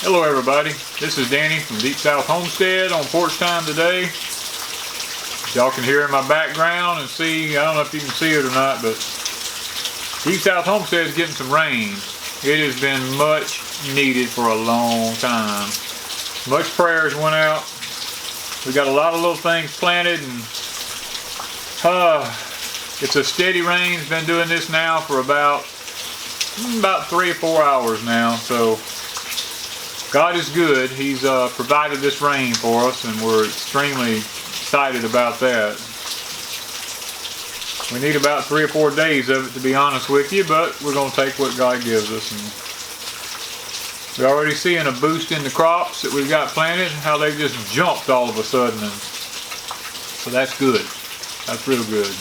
Hello everybody, this is Danny from Deep South Homestead on Porch Time today. Y'all can hear in my background and see, I don't know if you can see it or not, but Deep South Homestead is getting some rain. It has been much needed for a long time. Much prayers went out. We got a lot of little things planted, and it's a steady rain. It's been doing this now for about 3 or 4 hours now, so God is good. He's provided this rain for us, and we're extremely excited about that. We need about 3 or 4 days of it, to be honest with you, but we're going to take what God gives us. And we're already seeing a boost in the crops that we've got planted, how they just jumped all of a sudden. And so that's good. That's real good.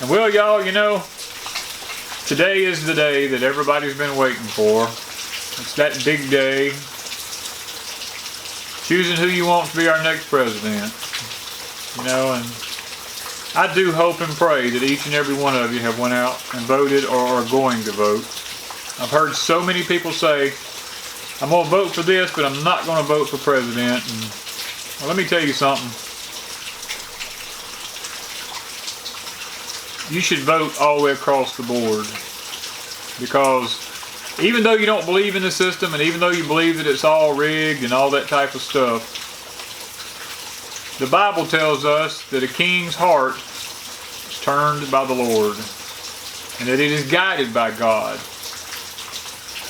And well, y'all, you know, today is the day that everybody's been waiting for. It's that big day, choosing who you want to be our next president. You know, and I do hope and pray that each and every one of you have went out and voted or are going to vote. I've heard so many people say, I'm going to vote for this, but I'm not going to vote for president. And well, let me tell you something. You should vote all the way across the board, because even though you don't believe in the system, and even though you believe that it's all rigged and all that type of stuff, the Bible tells us that a king's heart is turned by the Lord, and that it is guided by God.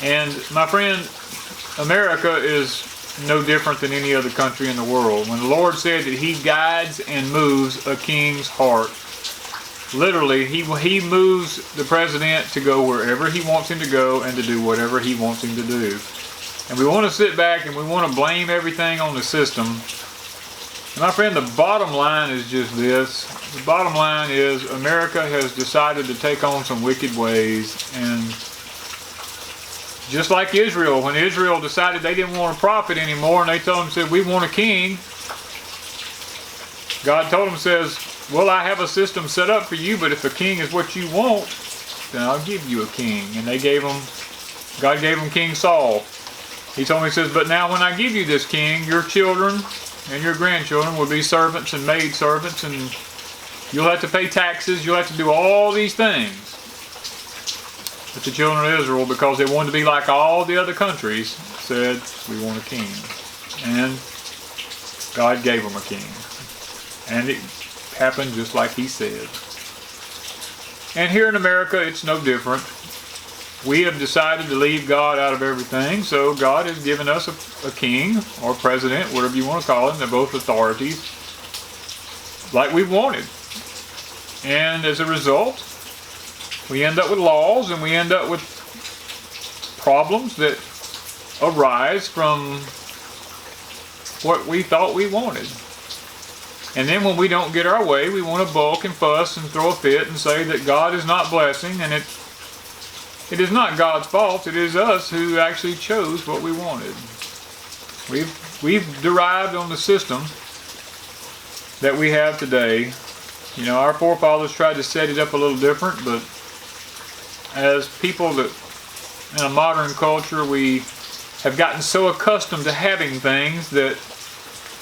And my friend, America is no different than any other country in the world. When the Lord said that He guides and moves a king's heart, literally, he moves the president to go wherever he wants him to go and to do whatever he wants him to do. And we want to sit back and we want to blame everything on the system. And my friend, the bottom line is just this. The bottom line is America has decided to take on some wicked ways. And just like Israel, when Israel decided they didn't want a prophet anymore, and they told him, said, we want a king. God told him, says, well, I have a system set up for you, but if a king is what you want, then I'll give you a king. And God gave him King Saul. He told me, he says, but now when I give you this king, your children and your grandchildren will be servants and maid servants, and you'll have to pay taxes, you'll have to do all these things. But the children of Israel, because they wanted to be like all the other countries, said, we want a king. And God gave them a king. And it happened just like He said. And here in America, it's no different. We have decided to leave God out of everything, so God has given us a king or president, whatever you want to call him. They're both authorities, like we wanted. And as a result, we end up with laws, and we end up with problems that arise from what we thought we wanted. And then when we don't get our way, we want to balk and fuss and throw a fit and say that God is not blessing, and it is not God's fault. It is us who actually chose what we wanted. We've derived on the system that we have today. You know, our forefathers tried to set it up a little different, but as people that in a modern culture, we have gotten so accustomed to having things that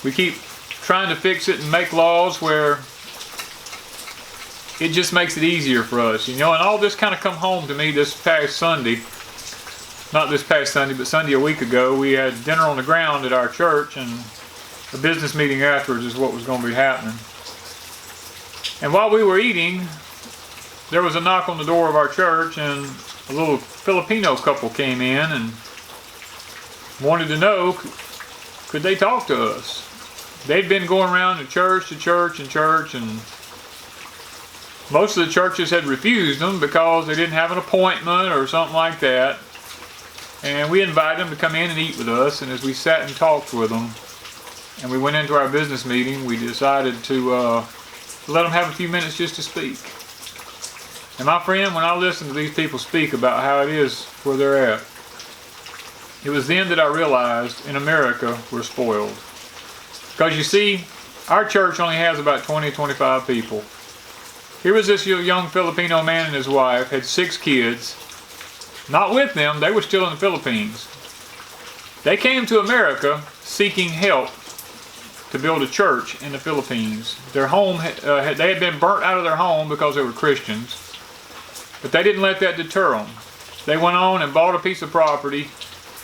we keep trying to fix it and make laws where it just makes it easier for us, you know. And all this kind of come home to me this past Sunday. Not this past Sunday, but Sunday a week ago. We had dinner on the ground at our church, and a business meeting afterwards is what was going to be happening. And while we were eating, there was a knock on the door of our church, and a little Filipino couple came in and wanted to know, could they talk to us? They'd been going around to church, and most of the churches had refused them because they didn't have an appointment or something like that. And we invited them to come in and eat with us, and as we sat and talked with them, and we went into our business meeting, we decided to let them have a few minutes just to speak. And my friend, when I listen to these people speak about how it is where they're at, it was then that I realized in America we're spoiled. Because you see, our church only has about 20-25 people. Here was this young Filipino man and his wife, had 6 kids. Not with them, they were still in the Philippines. They came to America seeking help to build a church in the Philippines. Their home, they had been burnt out of their home because they were Christians, but they didn't let that deter them. They went on and bought a piece of property,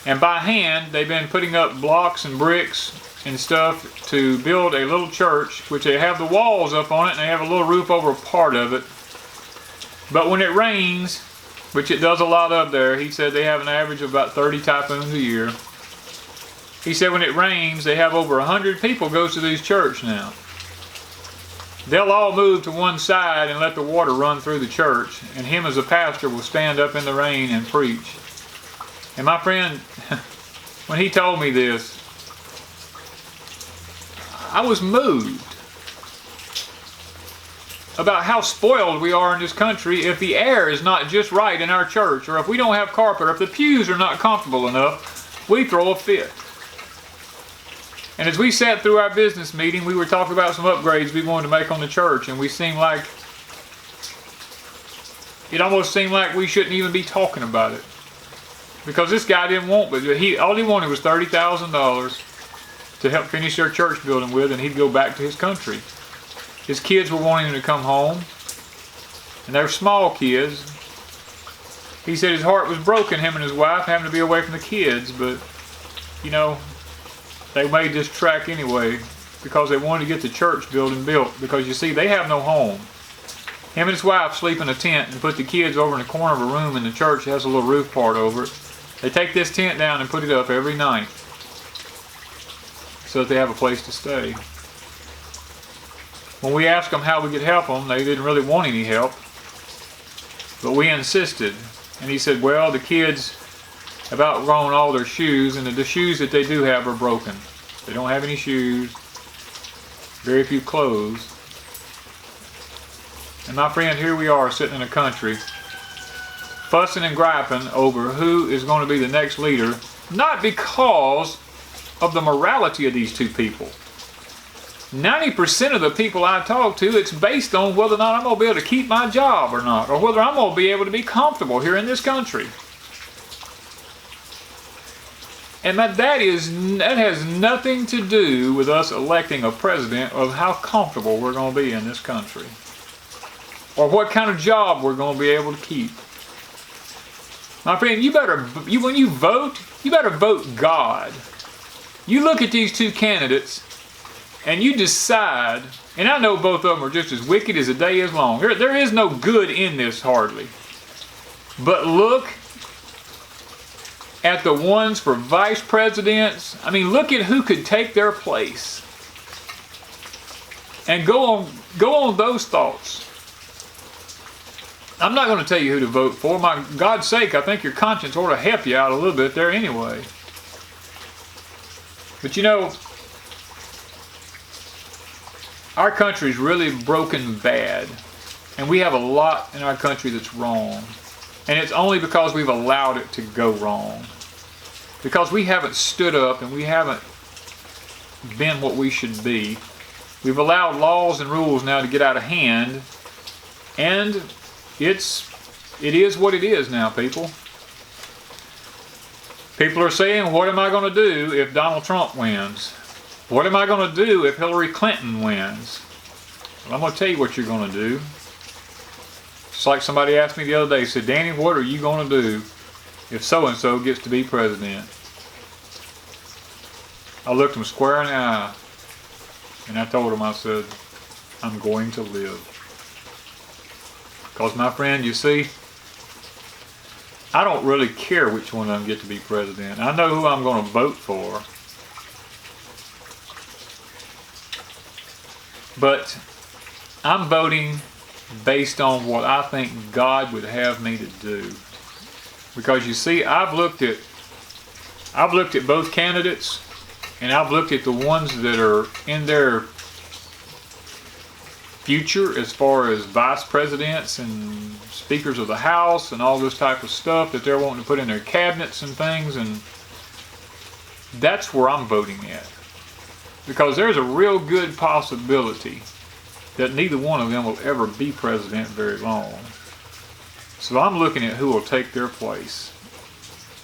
and by hand they've been putting up blocks and bricks and stuff to build a little church, which they have the walls up on it and they have a little roof over part of it. But when it rains, which it does a lot up there, he said they have an average of about 30 typhoons a year. He said when it rains, they have over 100 people goes to this church now. They'll all move to one side and let the water run through the church, and him as a pastor will stand up in the rain and preach. And my friend, when he told me this, I was moved about how spoiled we are in this country if the air is not just right in our church, or if we don't have carpet, or if the pews are not comfortable enough, we throw a fit. And as we sat through our business meeting, we were talking about some upgrades we wanted to make on the church, and it almost seemed like we shouldn't even be talking about it. Because this guy didn't want, but all he wanted was $30,000 to help finish their church building with, and he'd go back to his country. His kids were wanting him to come home, and they were small kids. He said his heart was broken, him and his wife, having to be away from the kids, but, you know, they made this track anyway because they wanted to get the church building built. Because you see, they have no home. Him and his wife sleep in a tent and put the kids over in the corner of a room in the church that has a little roof part over it. They take this tent down and put it up every night so that they have a place to stay. When we asked them how we could help them, they didn't really want any help. But we insisted. And he said, well, the kids have outgrown all their shoes, and the shoes that they do have are broken. They don't have any shoes, very few clothes. And my friend, here we are sitting in a country fussing and griping over who is going to be the next leader, not because of the morality of these two people. 90% of the people I talk to, it's based on whether or not I'm going to be able to keep my job or not, or whether I'm going to be able to be comfortable here in this country. And that has nothing to do with us electing a president of how comfortable we're going to be in this country, or what kind of job we're going to be able to keep. My friend, when you vote, you better vote God. You look at these two candidates and you decide, and I know both of them are just as wicked as the day is long. There is no good in this hardly. But look at the ones for vice presidents. I mean, look at who could take their place. And go on those thoughts. I'm not going to tell you who to vote for. My God's sake, I think your conscience ought to help you out a little bit there anyway. But you know, our country's really broken bad. And we have a lot in our country that's wrong. And it's only because we've allowed it to go wrong. Because we haven't stood up and we haven't been what we should be. We've allowed laws and rules now to get out of hand. And it is what it is now, people. People are saying, what am I going to do if Donald Trump wins? What am I going to do if Hillary Clinton wins? Well, I'm going to tell you what you're going to do. It's like somebody asked me the other day, said, Danny, what are you going to do if so-and-so gets to be president? I looked him square in the eye, and I told him, I said, I'm going to live. Because, my friend, you see, I don't really care which one of them get to be president. I know who I'm going to vote for. But I'm voting based on what I think God would have me to do. Because you see, I've looked at both candidates, and I've looked at the ones that are in their future as far as vice presidents and speakers of the House and all this type of stuff that they're wanting to put in their cabinets and things, and that's where I'm voting at. Because there's a real good possibility that neither one of them will ever be president very long. So I'm looking at who will take their place.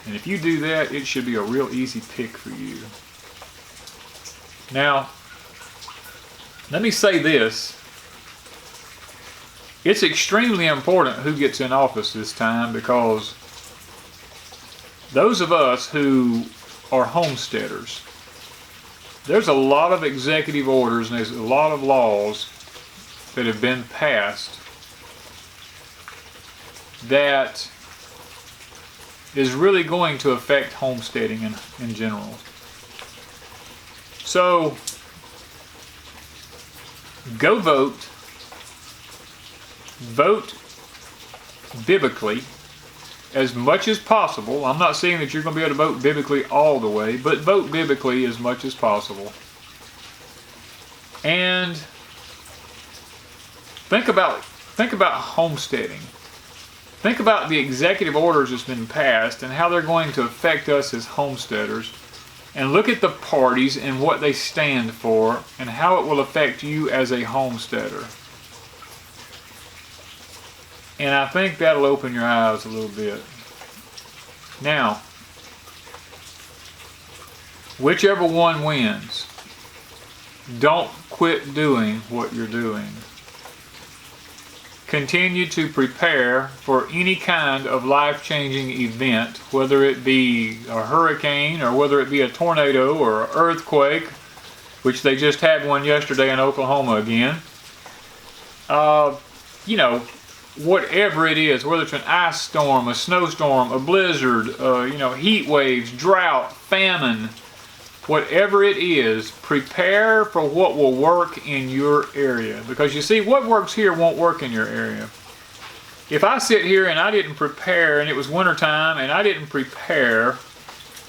And if you do that, it should be a real easy pick for you. Now, let me say this. It's extremely important who gets in office this time, because those of us who are homesteaders, there's a lot of executive orders and there's a lot of laws that have been passed that is really going to affect homesteading in general. So, go vote. Vote biblically as much as possible. I'm not saying that you're going to be able to vote biblically all the way, but vote biblically as much as possible. And think about homesteading. Think about the executive orders that's been passed and how they're going to affect us as homesteaders. And look at the parties and what they stand for and how it will affect you as a homesteader. And I think that'll open your eyes a little bit. Now, whichever one wins, don't quit doing what you're doing. Continue to prepare for any kind of life-changing event, whether it be a hurricane or whether it be a tornado or an earthquake, which they just had one yesterday in Oklahoma again. Whatever it is, whether it's an ice storm, a snowstorm, a blizzard, heat waves, drought, famine, whatever it is, prepare for what will work in your area. Because you see, what works here won't work in your area. If I sit here and I didn't prepare, and it was wintertime, and I didn't prepare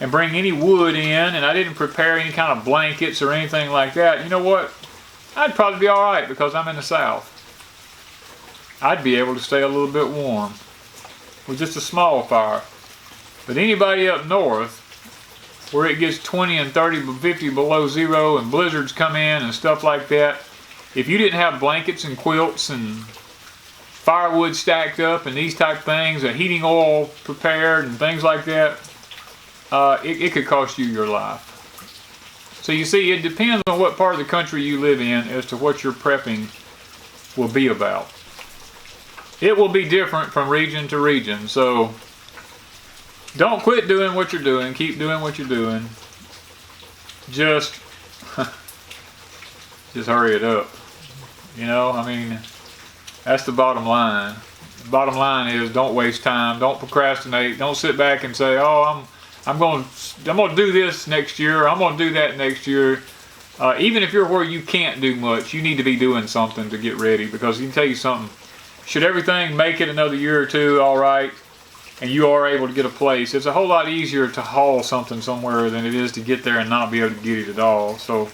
and bring any wood in, and I didn't prepare any kind of blankets or anything like that, you know what? I'd probably be alright because I'm in the south. I'd be able to stay a little bit warm with just a small fire. But anybody up north, where it gets 20 and 30, 50 below zero and blizzards come in and stuff like that, if you didn't have blankets and quilts and firewood stacked up and these type of things, a heating oil prepared and things like that, it could cost you your life. So you see, it depends on what part of the country you live in as to what your prepping will be about. It will be different from region to region, so don't quit doing what you're doing. Keep doing what you're doing. Just hurry it up. That's the bottom line. The bottom line is, don't waste time. Don't procrastinate. Don't sit back and say, "Oh, I'm going to do this next year. Or I'm going to do that next year." Even if you're where you can't do much, you need to be doing something to get ready. Because I can tell you something. Should everything make it another year or two, all right, and you are able to get a place, it's a whole lot easier to haul something somewhere than it is to get there and not be able to get it at all. So,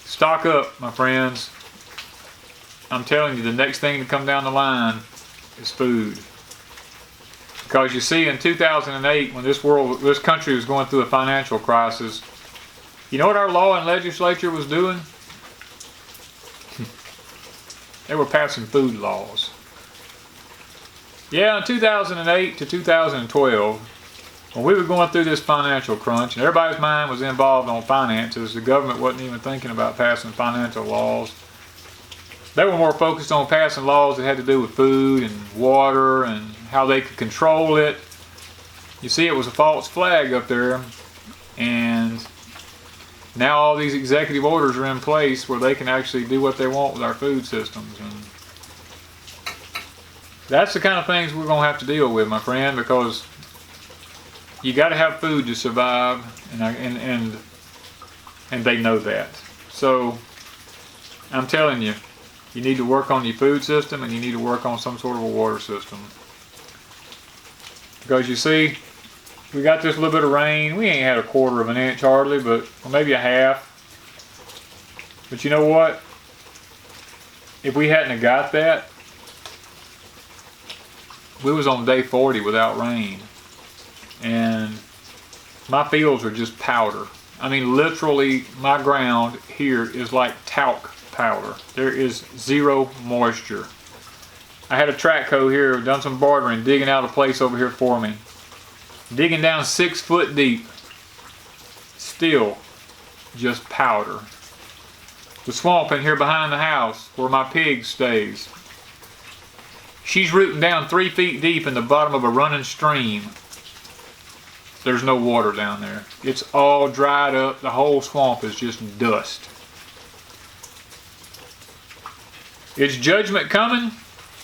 stock up, my friends. I'm telling you, the next thing to come down the line is food. Because you see, in 2008, when this country was going through a financial crisis, you know what our law and legislature was doing? They were passing food laws. Yeah, in 2008 to 2012, when we were going through this financial crunch, and everybody's mind was involved on finances, the government wasn't even thinking about passing financial laws. They were more focused on passing laws that had to do with food and water and how they could control it. You see, it was a false flag up there, and now all these executive orders are in place where they can actually do what they want with our food systems. And that's the kind of things we're going to have to deal with, my friend, because you got to have food to survive, and they know that. So I'm telling you, you need to work on your food system, and you need to work on some sort of a water system. Because you see, we got this little bit of rain. We ain't had a quarter of an inch hardly, or maybe a half. But you know what? If we hadn't have got that, we was on day 40 without rain. And my fields are just powder. I mean, literally, my ground here is like talc powder. There is zero moisture. I had a track hoe here, done some bartering, digging out a place over here for me. Digging down 6 foot deep. Still just powder. The swamp in here behind the house where my pig stays. She's rooting down 3 feet deep in the bottom of a running stream. There's no water down there. It's all dried up. The whole swamp is just dust. Is judgment coming?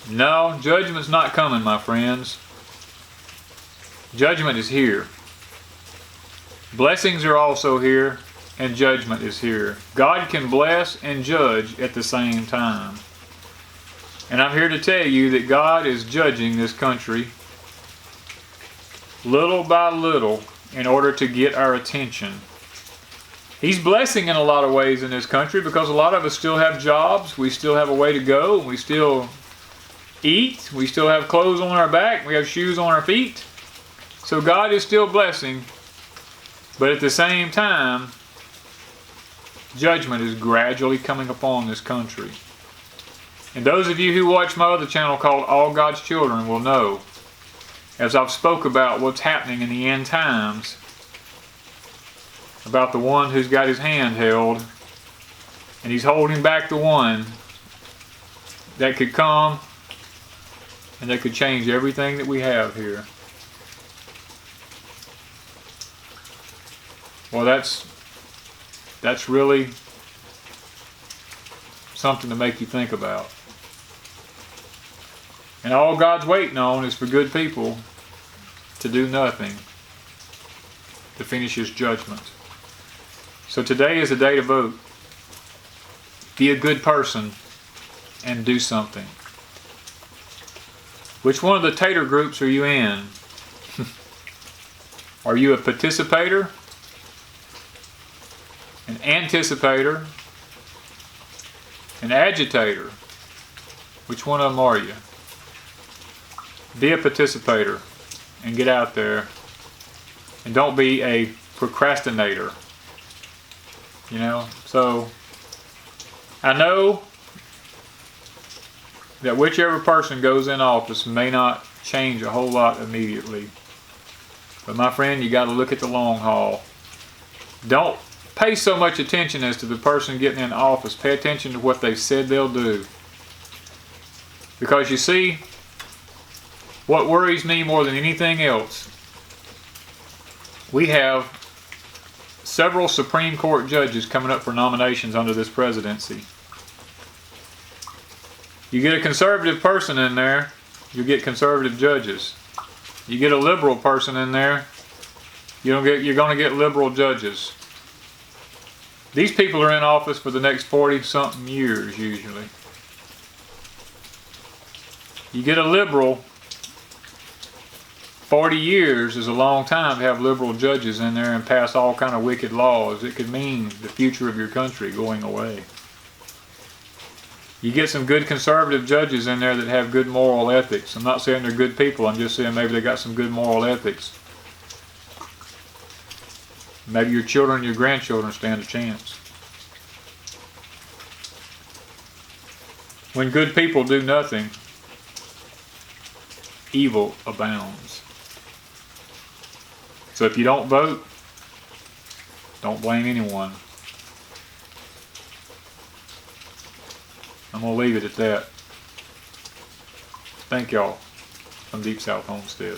No, judgment's not coming, my friends. Judgment is here. Blessings are also here, and judgment is here. God can bless and judge at the same time. And I'm here to tell you that God is judging this country little by little in order to get our attention. He's blessing in a lot of ways in this country because a lot of us still have jobs, we still have a way to go, we still eat, we still have clothes on our back, we have shoes on our feet. So God is still blessing, but at the same time, judgment is gradually coming upon this country. And those of you who watch my other channel called All God's Children will know, as I've spoke about what's happening in the end times, about the one who's got his hand held, and he's holding back the one that could come and that could change everything that we have here. Well, that's really something to make you think about. And all God's waiting on is for good people to do nothing to finish his judgment. So today is a day to vote. Be a good person and do something. Which one of the tater groups are you in? Are you a participator, an anticipator, an agitator? Which one of them are you? Be a participator and get out there, and don't be a procrastinator. You know, so I know that whichever person goes in office may not change a whole lot immediately, but my friend, you got to look at the long haul. Don't pay so much attention as to the person getting in office. Pay attention to what they said they'll do, because you see, what worries me more than anything else, we have several Supreme Court judges coming up for nominations under this presidency. You get a conservative person in there, you get conservative judges. You get a liberal person in there, you're going to get liberal judges. These people are in office for the next 40-something years usually. You get a liberal, 40 years is a long time to have liberal judges in there and pass all kind of wicked laws. It could mean the future of your country going away. You get some good conservative judges in there that have good moral ethics. I'm not saying they're good people, I'm just saying maybe they got some good moral ethics. Maybe your children and your grandchildren stand a chance. When good people do nothing, evil abounds. So if you don't vote, don't blame anyone. I'm going to leave it at that. Thank y'all from Deep South Homestead.